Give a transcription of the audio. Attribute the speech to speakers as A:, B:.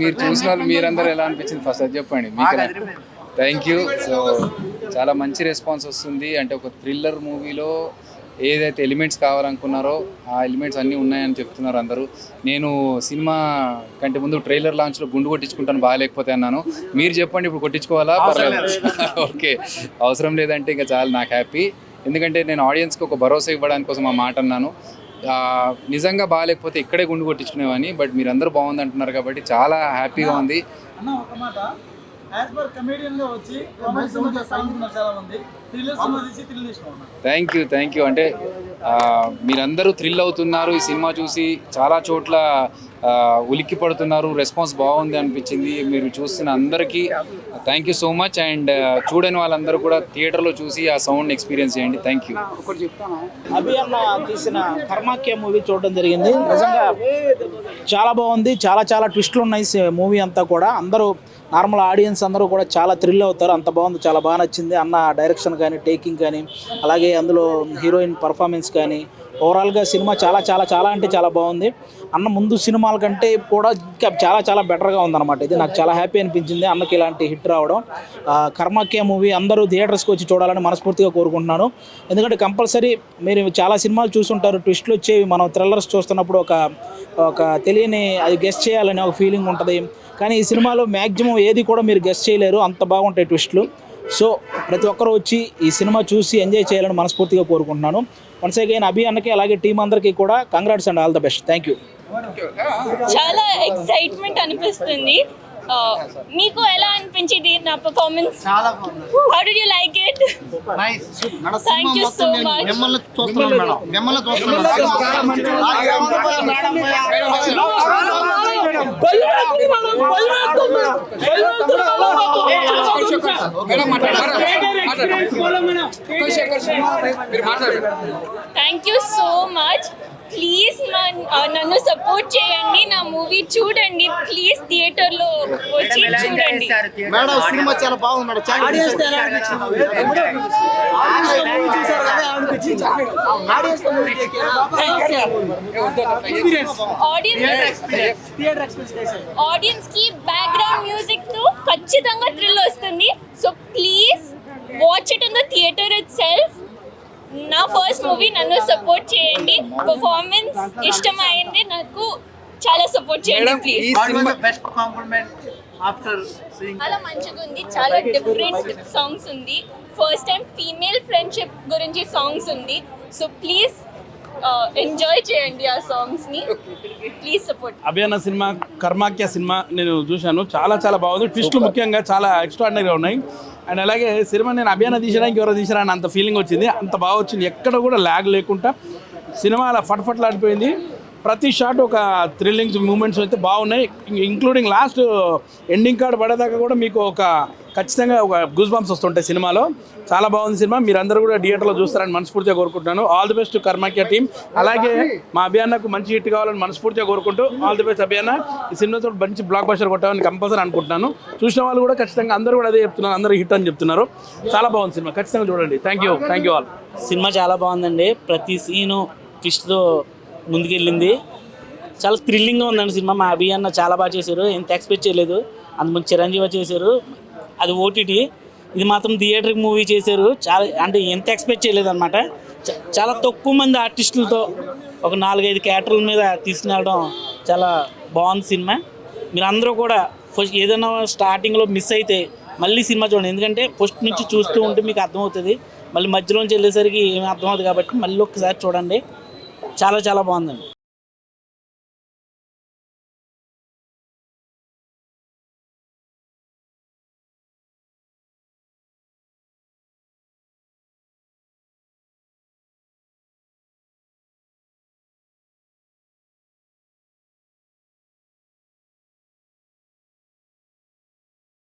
A: మీరు చూసిన వాళ్ళు మీరందరూ ఎలా అనిపించింది ఫస్ట్ అది చెప్పండి. మీకు థ్యాంక్ యూ. సో చాలా మంచి రెస్పాన్స్ వస్తుంది. అంటే ఒక థ్రిల్లర్ మూవీలో ఏదైతే ఎలిమెంట్స్ కావాలనుకున్నారో ఆ ఎలిమెంట్స్ అన్నీ ఉన్నాయని చెప్తున్నారు అందరూ. నేను సినిమా కంటే ముందు ట్రైలర్ లాంచ్లో గుండు కొట్టించుకుంటాను బాగాలేకపోతే అన్నాను. మీరు చెప్పండి ఇప్పుడు కొట్టించుకోవాలా? పర్లేదు. ఓకే, అవసరం లేదంటే ఇంకా చాలా నాకు హ్యాపీ. ఎందుకంటే నేను ఆడియన్స్కి ఒక భరోసా ఇవ్వడానికి కోసం ఆ మాట అన్నాను. నిజంగా బాగాలేకపోతే ఇక్కడే గుండు కొట్టించుకునేవాని. బట్ మీరు అందరూ బాగుంది అంటున్నారు కాబట్టి చాలా హ్యాపీగా ఉంది. Thank you. అంటే మీరందరూ థ్రిల్ అవుతున్నారు ఈ సినిమా చూసి, చాలా చోట్ల ఉలిక్కి పడుతున్నారు. రెస్పాన్స్ బాగుంది అనిపించింది. మీరు చూస్తున్న అందరికీ thank you so much. And చూడని వాళ్ళందరూ కూడా థియేటర్లో చూసి ఆ సౌండ్ ఎక్స్పీరియన్స్ చేయండి. Thank you.
B: అభి అన్న తీసిన కర్మాఖ్య మూవీ చూడడం జరిగింది. నిజంగా చాలా బాగుంది. చాలా ట్విస్టులు ఉన్నాయి మూవీ అంతా కూడా. అందరూ నార్మల్ ఆడియన్స్ అందరూ కూడా చాలా థ్రిల్ అవుతారు. అంత బాగుంది, చాలా బాగా నచ్చింది. అన్న డైరెక్షన్ కానీ, టేకింగ్ కానీ, అలాగే అందులో హీరోయిన్ పర్ఫార్మెన్స్ కానీ, ఓవరాల్గా సినిమా చాలా అంటే చాలా బాగుంది. అన్న ముందు సినిమాల కంటే కూడా ఇంకా చాలా బెటర్గా ఉందన్నమాట. ఇది నాకు చాలా హ్యాపీ అనిపించింది అన్నకి ఇలాంటి హిట్ రావడం. కర్మాఖ్య మూవీ అందరూ థియేటర్స్కి వచ్చి చూడాలని మనస్ఫూర్తిగా కోరుకుంటున్నాను. ఎందుకంటే కంపల్సరీ మీరు చాలా సినిమాలు చూస్తుంటారు, ట్విస్ట్లు వచ్చేవి. మనం థ్రిల్లర్స్ చూస్తున్నప్పుడు ఒక తెలియని అది గెస్ట్ చేయాలనే ఒక ఫీలింగ్ ఉంటుంది. కానీ ఈ సినిమాలో మ్యాక్సిమం ఏది కూడా మీరు గెస్ట్ చేయలేరు, అంత బాగుంటాయి ట్విస్ట్లు. సో ప్రతి ఒక్కరు వచ్చి ఈ సినిమా చూసి ఎంజాయ్ చేయాలని మనస్ఫూర్తిగా కోరుకుంటున్నాను. వన్స్ అగైన్ అభి అన్నకి అలాగే టీం అందరికీ కూడా congrats and all the best. Thank you.
C: చాలా ఎక్సైట్మెంట్ అనిపిస్తుంది. మీకు ఎలా అనిపించింది నా పర్ఫార్మెన్స్?
D: చాలా బాగుంది.
C: How did you like it?
D: Nice.
C: Thank you so much.
D: మిమ్మల్ని చూస్తున్నాను madam.
C: Thank you so much. Please నన్ను సపోర్ట్ చేయండి, నా మూవీ చూడండి ప్లీజ్, థియేటర్లో వచ్చి చూడండి.
D: మేడం సినిమా చాలా బాగుంది.
C: ఆడియన్స్ కి బ్యాక్గ్రౌండ్ మ్యూజిక్ తో ఖచ్చితంగా థ్రిల్ వస్తుంది. So please watch it in the theatre it self. నా ఫస్ట్ మూవీ, నన్ను సపోర్ట్ చేయండి. పర్ఫార్మెన్స్ ఇష్టమైంది నాకు, చాలా సపోర్ట్ చేయండి ప్లీజ్. చాలా మంచిగా ఉంది, చాలా డిఫరెంట్ సాంగ్స్ ఉంది. ఫస్ట్ టైం ఫీమేల్ ఫ్రెండ్షిప్ గురించి సాంగ్స్ ఉంది. సో ప్లీజ్ ఎంజాయ్ చేయండి ఆ సాంగ్స్ ని, ప్లీజ్ సపోర్ట్.
E: అభి అన్న సినిమా కర్మాఖ్య సినిమా నేను చూశాను, చాలా బాగుంది. ట్విస్టులు ముఖ్యంగా చాలా ఎక్స్ట్రాడినరీగా ఉన్నాయి. అండ్ అలాగే సినిమా నేను అభి అన్న తీసినా ఇంకెవరో తీసినా అని అంత ఫీలింగ్ వచ్చింది, అంత బాగా వచ్చింది. ఎక్కడ కూడా ల్యాగ్ లేకుండా సినిమా అలా ఫట్ఫట్లాడిపోయింది. ప్రతి షాట్ ఒక థ్రిల్లింగ్ మూమెంట్స్ అయితే బాగున్నాయి. ఇంక్లూడింగ్ లాస్ట్ ఎండింగ్ కార్డ్ పడేదాకా కూడా మీకు ఒక ఖచ్చితంగా ఒక గూస్ బంప్స్ వస్తుంటాయి సినిమాలో. చాలా బాగుంది సినిమా. మీరందరూ కూడా థియేటర్లో చూస్తారని మనస్ఫూర్తిగా కోరుకుంటున్నాను. All the best Karmakhya team. అలాగే మా అభి అన్నకు మంచి హిట్ కావాలని మనస్ఫూర్తిగా కోరుకుంటూ ఆల్ ది బెస్ట్ అభి అన్న. ఈ సినిమాతో మంచి బ్లాక్ బస్టర్ కొట్టామని కంపల్సరీ అనుకుంటున్నాను. చూసిన వాళ్ళు కూడా ఖచ్చితంగా అందరూ కూడా అదే చెప్తున్నారు, అందరూ హిట్ అని చెప్తున్నారు. చాలా బాగుంది సినిమా, ఖచ్చితంగా చూడండి. Thank you all.
B: సినిమా చాలా బాగుందండి. ప్రతి సీను ట్విస్ట్తో ముందుకెళ్ళింది. చాలా థ్రిల్లింగ్గా ఉందండి సినిమా. మా అభి అన్న చాలా బాగా చేశారు, ఎంత ఎక్స్పెక్ట్ చేయలేదు. అందుకు చిరంజీవి చేశారు, అది ఓటీటీ. ఇది మాత్రం థియేటర్ మూవీ చేశారు. చాలా అంటే ఎంత ఎక్స్పెక్ట్ చేయలేదు అనమాట. చాలా తక్కువ మంది ఆర్టిస్టులతో ఒక 4-5 క్యారెక్టర్ల మీద తీసుకురావడం చాలా బాగుంది సినిమా. మీరు అందరూ కూడా ఫస్ట్ ఏదైనా స్టార్టింగ్లో మిస్ అయితే మళ్ళీ సినిమా చూడండి. ఎందుకంటే ఫస్ట్ నుంచి చూస్తూ ఉంటే మీకు అర్థమవుతుంది, మళ్ళీ మధ్యలోంచి వెళ్ళేసరికి ఏమీ అర్థమవుతుంది. కాబట్టి మళ్ళీ ఒక్కసారి చూడండి, చాలా బాగుందండి.